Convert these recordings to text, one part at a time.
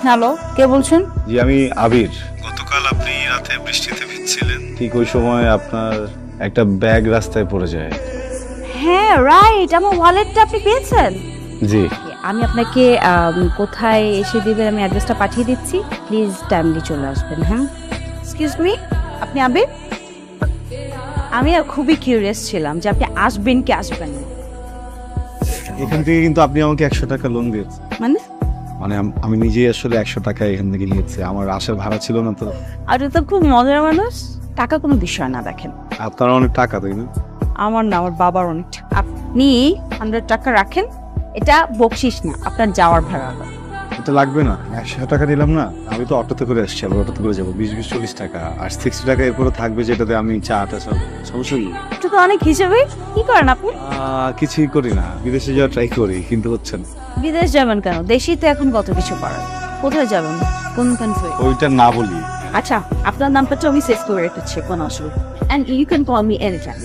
Hello, কে বলছেন? জি আমি আবির। গতকাল আপনি রাতে বৃষ্টিতে ভিজছিলেন, ঠিক ওই সময় আপনার একটা ব্যাগ রাস্তায় পড়ে যায়। হ্যাঁ রাইট, আমার ওয়ালেটটা আপনি পেয়েছেন? জি। আমি আপনাকে কোথায় এসে দিবেন আমি অ্যাড্রেসটা পাঠিয়ে দিচ্ছি, প্লিজ টাইমলি চলে আসবেন। হ্যাঁ, এক্সকিউজ মি, আপনি আবির? আমি আর খুবই কিউরিয়াস ছিলাম যে আপনি আসবেন কি আসবেন না। এখান থেকে কিন্তু আপনি আমাকে 100 টাকা লোন দিয়েছেন। মানে মানে আমি নিজেই আসলে 100 টাকা এখান থেকে নিয়েছি, আমার আসার ভাড়া ছিল না তো। আপনি তো খুব মজার মানুষ। টাকা কোনো বিষয় না, দেখেন আপনার অনেক টাকা তাই না? আমার না, আমার বাবার অনেক টাকা। আপনি 100 টাকা রাখেন, এটা বকশিস না, আপনার যাওয়ার ভাড়া। এটা লাগবে না, 100 টাকা দিলাম না। আমি তো অটোতে করে আসছি, আবার অটোতে করে যাবো। 20-40 টাকা আর 60 টাকা এরপরে থাকবে, যেটাতে আমি চাটা সব সমস্যা নেই। এটা তো অনেক হিসেবে। কি করেন আপনি? কিছুই করি না, বিদেশে যাওয়ার ট্রাই করি কিন্তু হচ্ছে না। বিদেশ যাবেন কেন? দেশেই তো এখন কত কিছু করার। কোথায় যাবেন, কোন কান্ট্রি? ওইটা না বলি। আচ্ছা, আপনার নামটা তো আমি সেভ করে রেখেছি, কোনো অসুবিধা। And you can call me any time.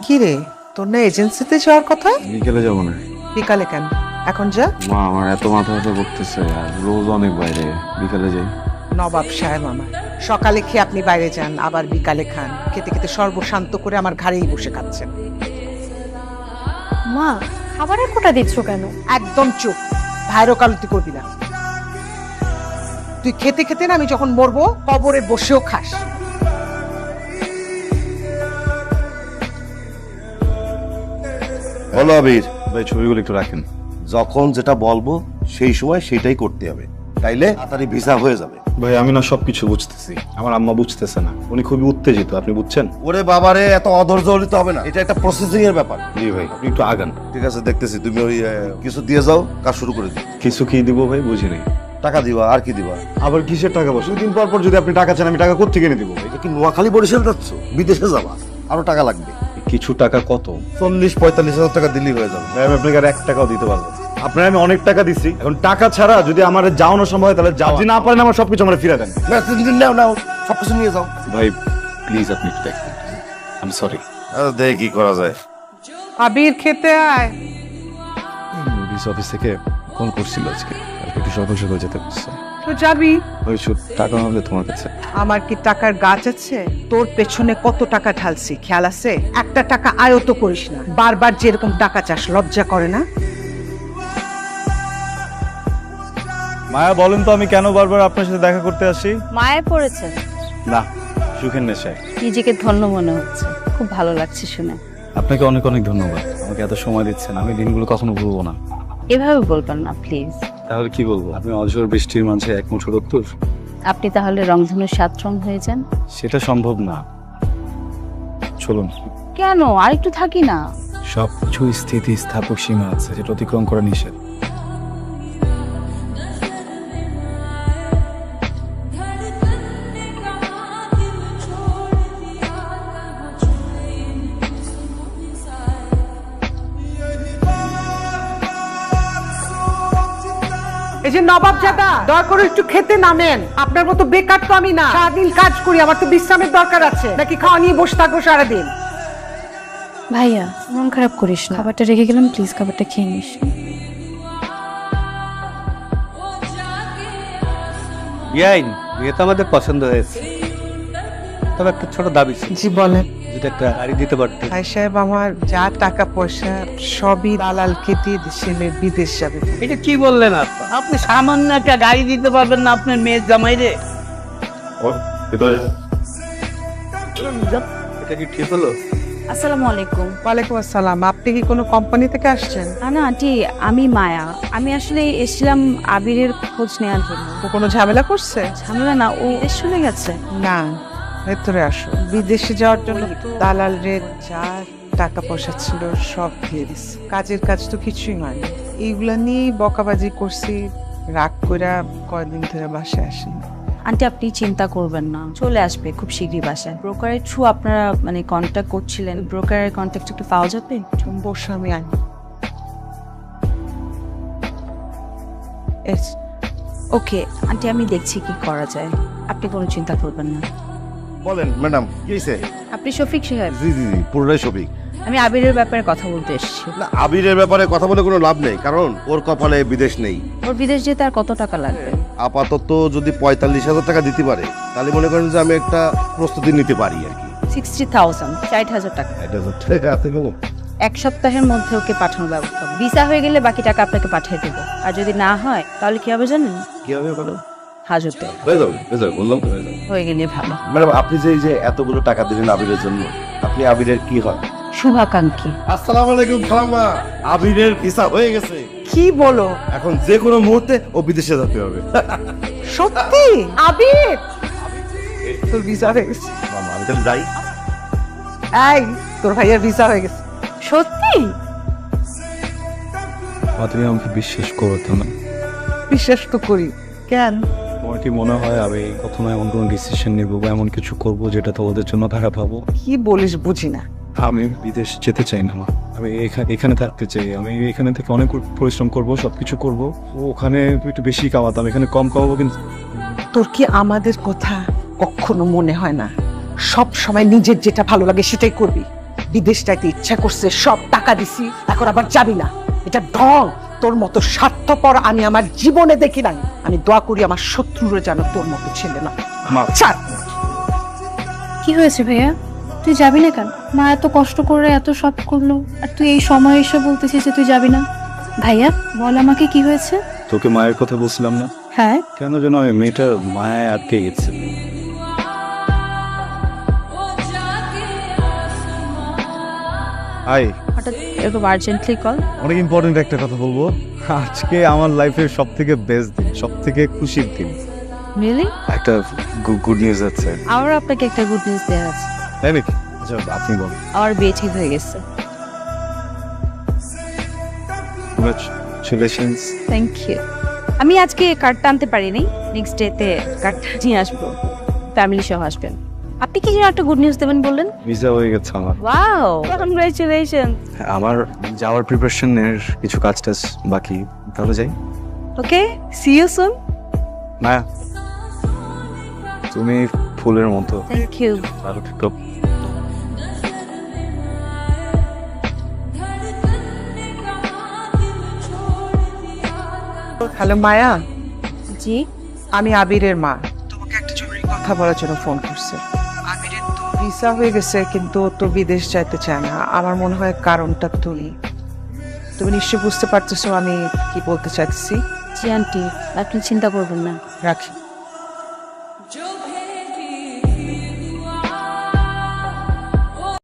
কি রে, তোর না এজেন্সিতে যাওয়ার কথা? বিকেলে যাবো না। বিকালে কেন? এখন যা। মা, আমার এত মাথা ব্যথা করতেছে আর রোজ অনেক বাইরে, বিকালে যাই। নবাব সাহেব আমার, সকালে খেয়ে আপনি বাইরে যান, আবার বিকালে খান। খেতে খেতে সর্বশান্ত করে আমার ঘাড়েই বসে খাচ্ছেন। মা, খাবারের কোটা দিচ্ছ কেন? একদম চুপ, ভাইরো কালতি করবি না। তুই খেতে খেতে না আমি যখন মরবো কবরে বসেও খাস। বলো আবির, ভাই ছবিগুলো একটু রাখেন। যখন যেটা বলবো সেই সময় সেটাই করতে হবে, তাইলে তাড়াতাড়ি ভিসা হয়ে যাবে। ভাই আমি না সবকিছু বুঝতেছি, আমার আম্মা বুঝতেছে না, উনি খুবই উত্তেজিত, আপনি বুঝছেন? ওরে বাবারে, এত অধৈর্য হতে হবে না, এটা একটা প্রসেসিং এর ব্যাপার। জি ভাই, আপনি একটু আগান। ঠিক আছে, দেখতেছি। তুমি ওই কিছু দিয়ে যাও, কাজ শুরু করে দিও। কিছু কি দিব ভাই, বুঝি নাই। টাকা দিবা, আর কি দিবা? আবার কিসের টাকা? বসে দুদিন পর পর যদি আপনি টাকা চান, আমি টাকা কোত্থেকে এনে দিব ভাই? এটা কি নোয়াখালী বরিশাল যাচ্ছ? বিদেশে যাবা, আরো টাকা লাগবে। কিছু টাকা কত? 40-45 হাজার টাকা দিলেই হয়ে যাবে। ভাই আমি আপনাকে আর 1 টাকাও দিতে পারবো না। আপনার আমি অনেক টাকা দিচ্ছি, এখন টাকা ছাড়া যদি আমার যাওয়ানো সম্ভব হয় তাহলে যাও, যদি না পারেন আমার সবকিছু আমার ফিরে দেন। না, তুমি নাও নাও, সবকিছু নিয়ে যাও। ভাই প্লিজ আপনি একটু দেখবেন, আই এম সরি। দেখি কি করা যায়। আবির, খেতে আয়। পুলিশ অফিস থেকে ফোন করছিল আজকে, কালকে একটু সকাল সকাল যেতে বলছে। তো যাবি। ওই টাকা হবে তোমার কাছে? আমার কি টাকার গাছ আছে? তোর পেছনে কত টাকা ঢালছি খেয়াল আছে? একটা টাকা আয়ত করিস না, বারবার যেরকম টাকা চাস, লজ্জা করে না? মায়া বলেন তো আমি কেন বারবার আপনার সাথে দেখা করতে আসি? মায়ে পড়েছে? না, সুখের নেশায়। নিজেকে ধন্য মনে হচ্ছে, খুব ভালো লাগছে শুনে। আপনাকে অনেক অনেক ধন্যবাদ, আমাকে এত সময় দিচ্ছেন, আমি দিনগুলো কখনো ভুলবো না। এভাবে বলবেন না প্লিজ। তাহলে কি বলবো? আপনি অঝোর বৃষ্টির মাঝে এক মুঠো রক্তর। আপনি তাহলে রংধনু 7 রং হয়ে যান। সেটা সম্ভব না, চলুন। কেন, আরেকটু থাকি না? সবকিছু স্থিতি স্থাপক সীমা আছে, যেটা অতিক্রম করা নিষেধ। এই যে নবাব জাদা, দয়া করে একটু খেতে নামেন। আপনার মতো বেকার তো আমি না, সারাদিন কাজ করি, আমার তো বিশ্রামের দরকার আছে। নাকি খাওয়া নিয়ে বসে থাকবো সারাদিন? ভাইয়া, মন খারাপ করিস না, খাবারটা রেখে গেলাম, প্লিজ খাবারটা খেয়ে নিস। ইয়াইন, বিয়ে তো আমাদের পছন্দ হয়েছে, তবে একটা ছোট দাবি ছিল। জি বলেন। যদি একটা গাড়ি দিতে পারতেন। ভাই সাহেব, আমার যা টাকা পয়সা সবই দালালকে দিয়ে ছেলে বিদেশ যাবে। এটা কি বললেন আপনি? আপনি সামান্য একটা গাড়ি দিতে পারবেন না আপনার মেয়ের জামাই রে? এটা কি ঠিক হলো? আসসালামু আলাইকুম। ওয়ালাইকুম আসসালাম। আপনি কি কোনো কোম্পানি থেকে আসছেন? না আন্টি, আমি মায়া। আমি আসলে এসেছিলাম আবিরের খোঁজ নেওয়ার জন্য। ও কোনো ঝামেলা করছে? ঝামেলা না, ও দেশ চলে গেছে। না, ভেতরে আসো। বিদেশে যাওয়ার জন্য দালাল রে যা টাকা পয়সা ছিল সব দিয়ে দিচ্ছে। কাজের কাজ তো কিছুই হয়নি। এইগুলা নিয়েই বকাবাজি করছি, রাগ কইরা কয়দিন ধরে বাসায় আসেনি। আন্টি আপনি চিন্তা করবেন না, চলে আসবে খুব শীঘ্রই বাসায়। ব্রোকারের থ্রু আপনারা মানে কন্ট্যাক্ট করছিলেন, ব্রোকারের কন্ট্যাক্ট একটু পাওয়া যাবে? বসে আমি আনি। ওকে আন্টি, আমি দেখছি কি করা যায়, আপনি কোনো চিন্তা করবেন না। বলেন ম্যাডাম, কি হয়েছে? আপনি শফিক সাহেব? জি জি জি, পুরোটাই সফিক। আমি আবিরের ব্যাপারে কথা বলতে এসেছি। না, আবিরের ব্যাপারে কথা বলে কোনো লাভ নেই, কারণ ওর কপালে বিদেশ নেই। ওর বিদেশ যেতে আর কত টাকা লাগবে? আপাতত যদি 45,000 টাকা দিতে পারে তাহলে মনে করেন যে আমি একটা প্রস্তুতি নিতে পারি আর কি। 60,000, 60,000 টাকা। এটা হচ্ছে হাতে কলম। এক সপ্তাহের মধ্যে ওকে পাঠানোর ব্যবস্থা হবে। ভিসা হয়ে গেলে বাকি টাকা আপনাকে পাঠিয়ে দেবো। আর যদি না হয় তাহলে কি হবে জানেন? কি হবে বলো? হাজতে হয়ে যাবে, বললাম তো হয়ে যাবে। হয়ে গেলে ভালো। ম্যাডাম, আপনি যে এই যে এতগুলো টাকা দিলেন আবিরের জন্য, আপনি আবিরের কি হয়? শুভাকাঙ্ক্ষী। আসসালামু আলাইকুম খালাম্মা, আবিরের ভিসা হয়ে গেছে। কি বলো? এখন যে কোনো মুহূর্তে ও বিদেশে যেতে হবে। সত্যি? আবির তোর ভিসা হয়ে গেছে? মামা, আমি তাহলে যাই। এই তোর ভাইয়ের ভিসা হয়ে গেছে। সত্যি? তুমি আমাকে বিশ্বাস করতো না। বিশ্বাস তো করি। কেন? তোমার কি মনে হয় আমি কখনো এমন কোনো ডিসিশন নেবো বা এমন কিছু করবো যেটা তোমাদের জন্য খারাপ হবো? কি বলিস বুঝি না। আমি বিদেশ যেতে চাই না মা। আমি এখানে থাকতে চাই। আমি এখানে থেকে অনেক পরিশ্রম করবো, সবকিছু করবো। ওখানে একটু বেশি কামাতাম, এখানে কম কামাবো। কিন্তু তোর কি আমাদের কথা কখনো মনে হয় না? সব সময় নিজের যেটা ভালো লাগে সেটাই করবি। বিদেশ যাইতে ইচ্ছা করছে, সব টাকা দিছি, এখন আবার যাবি না। এটা ঢং। তোর মতো স্বার্থপর আমি আমার জীবনে দেখি নাই। আমি দোয়া করি আমার শত্রুরা যেন তোর মতো ছেলে না। মা, ছাড়। কি হয়েছে ভাইয়া? তুই যাবি না কেন? মা এত কষ্ট করে এত সব করলো, আর তুই এই সময় এসে বলতেছিস যে তুই যাবি না? ভাইয়া বল আমাকে কি হয়েছে? তোকে মায়ের কথা বলছিলাম না? হ্যাঁ। কেন যেন আমি মেয়েটার মায়ায় আটকে গেছে। হাই, হঠাৎ এরকম আর্জেন্টলি কল? অনেক ইম্পর্টেন্ট একটা কথা বলবো। আজকে আমার লাইফের সব থেকে বেস্ট দিন, সব থেকে খুশির দিন। রিয়েলি? একটা গুড নিউজ আছে। আমার আপনাকে একটা গুড নিউজ দেওয়ার আছে। তাই নাকি? আচ্ছা, আপনি বলুন। আমার বিয়ে ঠিক হয়ে গেছে। কংগ্রাচুলেশনস। Thank you. আমি আজকে কার্ডটা আনতে পারিনি, নেক্সট ডেতে কার্ডটা নিয়ে আসবো। ফ্যামিলি সহ আসবেন। আপনি কি যেন একটা গুড নিউজ দেবেন বললেন? ভিসা হয়ে গেছে আমার। Wow, congratulation. আমার যাওয়ার প্রিপারেশনের কিছু কাজ টাজ বাকি, তাহলে যাই। Okay, see you soon. না, তুমি ফুলের মতো। Thank you. ভালো থেকো। হ্যালো মায়া, জি। আমি আবিরের মা। তোমাকে একটা জরুরি কথা বলার জন্য ফোন করছে। আবিরের তো ভিসা হয়ে গেছে, কিন্তু ও তো বিদেশ যাইতে চায় না। আমার মনে হয় কারণটা তুমি নিশ্চয় বুঝতে পারতেছো আমি কি বলতে চাইছি। জি আন্টি, আপনি চিন্তা করবেন না। রাখি।